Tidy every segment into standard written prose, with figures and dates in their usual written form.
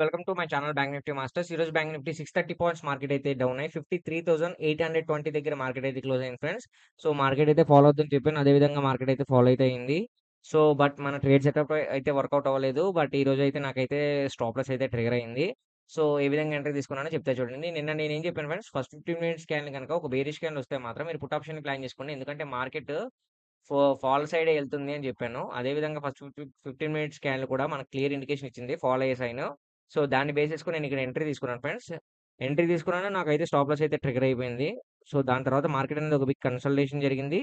Welcome to my channel bank Nifty masters. ఈ రోజు bank Nifty 630 points market అయితే down అయ్యి 53,820 దగ్గర మార్కెట్ అయితే క్లోజ్ అయింది ఫ్రెండ్స్. సో మార్కెట్ అయితే ఫాలో అవుతుందని చెప్పాను. అదే విధంగా మార్కెట్ అయితే ఫాలో అయితే అయింది. సో బట్ మన ట్రేడ్ సెటప్ అయితే వర్కౌట్ అవ్వలేదు. బట్ ఈ రోజు అయితే నాకైతే స్టాప్ లాస్ అయితే ట్రిగర్ అయింది. సో ఏ విధంగా ఎంట్రీ తీసుకున్నానో చెప్తా చూడండి. నిన్న నేనేం చెప్పాను ఫ్రెండ్స్, ఫస్ట్ 15 మినిట్స్ క్యాండిల్ కనుక ఒక బేరిష్ క్యాండిల్ వస్తే మాత్రం మీరు పుట్ ఆప్షన్ ప్లాన్ చేసుకోండి. ఎందుకంటే మార్కెట్ ఫాల్ సైడే ఎళ్తుంది అని జెప్పాను. అదే విధంగా ఫస్ట్ 15 మినిట్స్ క్యాండిల్ కూడా మనకు క్లియర్ ఇండికేషన్ ఇచ్చింది. ఫాల్ అయ్యే సైన్. సో దాన్ని బేస్ చేసుకొని నేను ఇక్కడ ఎంట్రీ తీసుకున్నాను ఫ్రెండ్స్. ఎంట్రీ తీసుకున్నాను. నాకైతే స్టాప్ లాస్ అయితే ట్రిగ్గర్ అయిపోయింది. సో దాని తర్వాత మార్కెట్ అనేది ఒక బిగ్ కన్సల్టేషన్ జరిగింది.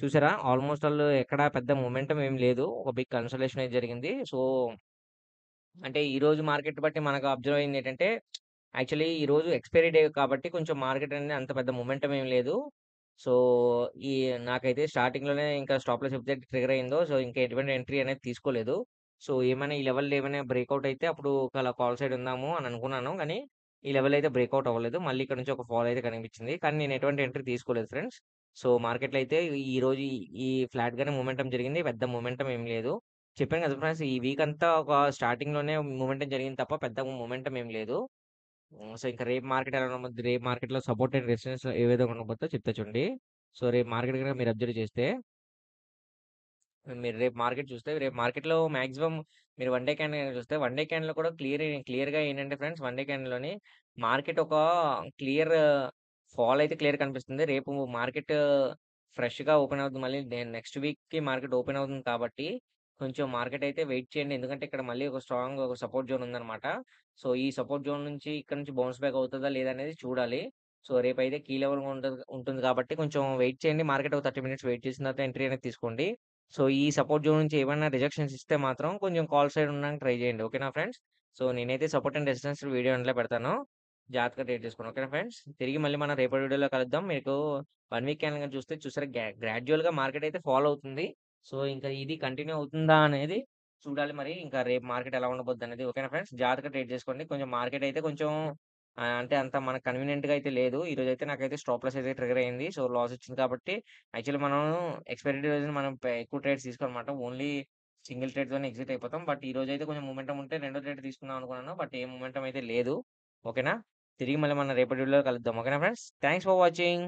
చూసారా? ఆల్మోస్ట్ ఆల్ ఎక్కడ పెద్ద మొమెంటమ్ ఏమి లేదు. ఒక బిగ్ కన్సల్టేషన్ అయితే జరిగింది. సో అంటే ఈరోజు మార్కెట్ బట్టి మనకు అబ్జర్వ్ అయిందేంటంటే, యాక్చువల్లీ ఈరోజు ఎక్స్‌పైరీ డే కాబట్టి కొంచెం మార్కెట్ అనేది అంత పెద్ద మొమెంటమ్ ఏమి లేదు. సో, ఈ నాకైతే స్టార్టింగ్‌లోనే ఇంకా స్టాప్ లాస్ ఎప్పుడైతే ట్రిగ్గర్ అయిందో, సో, ఇంకా ఎటువంటి ఎంట్రీ అనేది తీసుకోలేదు. సో, ఏమైనా ఈ లెవెల్ ఏమైనా బ్రేకౌట్ అయితే అప్పుడు ఒకవేళ కాల్ సైడ్ ఉందాము అని అనుకున్నాను. కానీ, ఈ లెవెల్ అయితే బ్రేకౌట్ అవ్వలేదు. మళ్ళీ ఇక్కడ నుంచి ఒక ఫాల్ అయితే కనిపించింది. కానీ నేను ఎటువంటి ఎంట్రీ తీసుకోలేదు ఫ్రెండ్స్. సో, మార్కెట్‌లో అయితే ఈరోజు ఈ ఫ్లాట్‌గానే మొమెంటమ్ జరిగింది. పెద్ద మొమెంటమ్ ఏమి లేదు. చెప్పాను కదా ఫ్రెండ్స్, ఈ వీక్ అంతా ఒక స్టార్టింగ్‌లోనే మొమెంటమ్ జరిగింది తప్ప పెద్ద మొమెంటమ్ ఏమి లేదు. సో, ఇంక రేపు మార్కెట్ ఎలా ఉండబోద్ది, రేపు మార్కెట్‌లో సపోర్ట్ అండ్ రెసిస్టెన్స్ ఏ విధంగా ఉండబోద్దో చెప్తా చూడండి. సో, రేపు మార్కెట్ గనక మీరు అబ్జర్వ్ చేస్తే, మీరు రేపు మార్కెట్ చూస్తే, రేపు మార్కెట్‌లో మాక్సిమం మీరు వన్ డే క్యాండిల్ గనక చూస్తే, వన్ డే క్యాండిల్‌లో కూడా క్లియర్‌గా ఏంటంటే ఫ్రెండ్స్, వన్ డే క్యాండిల్‌లోని మార్కెట్ ఒక క్లియర్ ఫాల్ అయితే క్లియర్ కనిపిస్తుంది. రేపు మార్కెట్ ఫ్రెష్‌గా ఓపెన్ అవుతుంది. మళ్ళీ నెక్స్ట్ వీక్‌కి మార్కెట్ ఓపెన్ అవుతుంది కాబట్టి, కొంచెం మార్కెట్ అయితే వెయిట్ చేయండి. ఎందుకంటే ఇక్కడ మళ్ళీ ఒక స్ట్రాంగ్ ఒక సపోర్ట్ జోన్ ఉందన్నమాట. సో, ఈ సపోర్ట్ జోన్ నుంచి ఇక్కడ నుంచి బౌన్స్ బ్యాక్ అవుతదా లేదా అనేది చూడాలి. సో, రేపైతే కీ లెవెల్‌గా ఉంటుంది కాబట్టి కొంచెం వెయిట్ చేయండి. మార్కెట్ ఒక 30 మినిట్స్ వెయిట్ చేసిన తర్వాత ఎంట్రీ అనేది తీసుకోండి. సో, ఈ సపోర్ట్ జోన్ నుంచి ఏవన్నా రిజెక్షన్స్ ఇస్తే మాత్రం కొంచెం కాల్ సైడ్ ఉండడానికి ట్రై చేయండి. ఓకేనా ఫ్రెండ్స్? సో, నేనైతే సపోర్ట్ అండ్ రెసిస్టెన్స్ వీడియో ఎండ్‌లో పెడతాను. జాగ్రత్తగా ట్రేడ్ చేసుకోండి. ఓకేనా ఫ్రెండ్స్? తిరిగి మళ్ళీ మనం రేపటి వీడియోలో కలుద్దాం. మీకు 1 వీక్ క్యాండిల్ గాని చూస్తే చూసారా, గ్రాడ్యుయల్‌గా మార్కెట్ అయితే ఫాలో అవుతుంది. సో, ఇంకా ఇది కంటిన్యూ అవుతుందా అనేది చూడాలి మరి. ఇంకా రేపు మార్కెట్ ఎలా ఉండబోద్దనేది. ఓకేనా ఫ్రెండ్స్? జాగ్రత్తగా ట్రేడ్ చేసుకోండి. కొంచెం మార్కెట్ అయితే కొంచెం అంటే అంత మనకు కన్వీనియంట్‌గా అయితే లేదు. ఈరోజైతే నాకైతే స్టాప్ లాస్ అయితే ట్రిగ్గర్ అయింది. సో, లాస్ వచ్చింది కాబట్టి యాక్చువల్లీ మనం ఎక్స్‌పైరీ రోజున మనం ఎక్కువ ట్రేడ్స్ తీసుకోమన్నమాట. ఓన్లీ సింగిల్ ట్రేడ్‌తోనే ఎగ్జిట్ అయిపోతాం. బట్ ఈరోజైతే కొంచెం మొమెంటమ్ ఉంటే రెండో ట్రేడ్ తీసుకుందాం అనుకున్నాను. బట్ ఏ మొమెంటమ్ అయితే లేదు. ఓకేనా? తిరిగి మళ్ళీ మనం రేపటి వీడియోలో కలుద్దాం. ఓకేనా ఫ్రెండ్స్? Thanks for watching.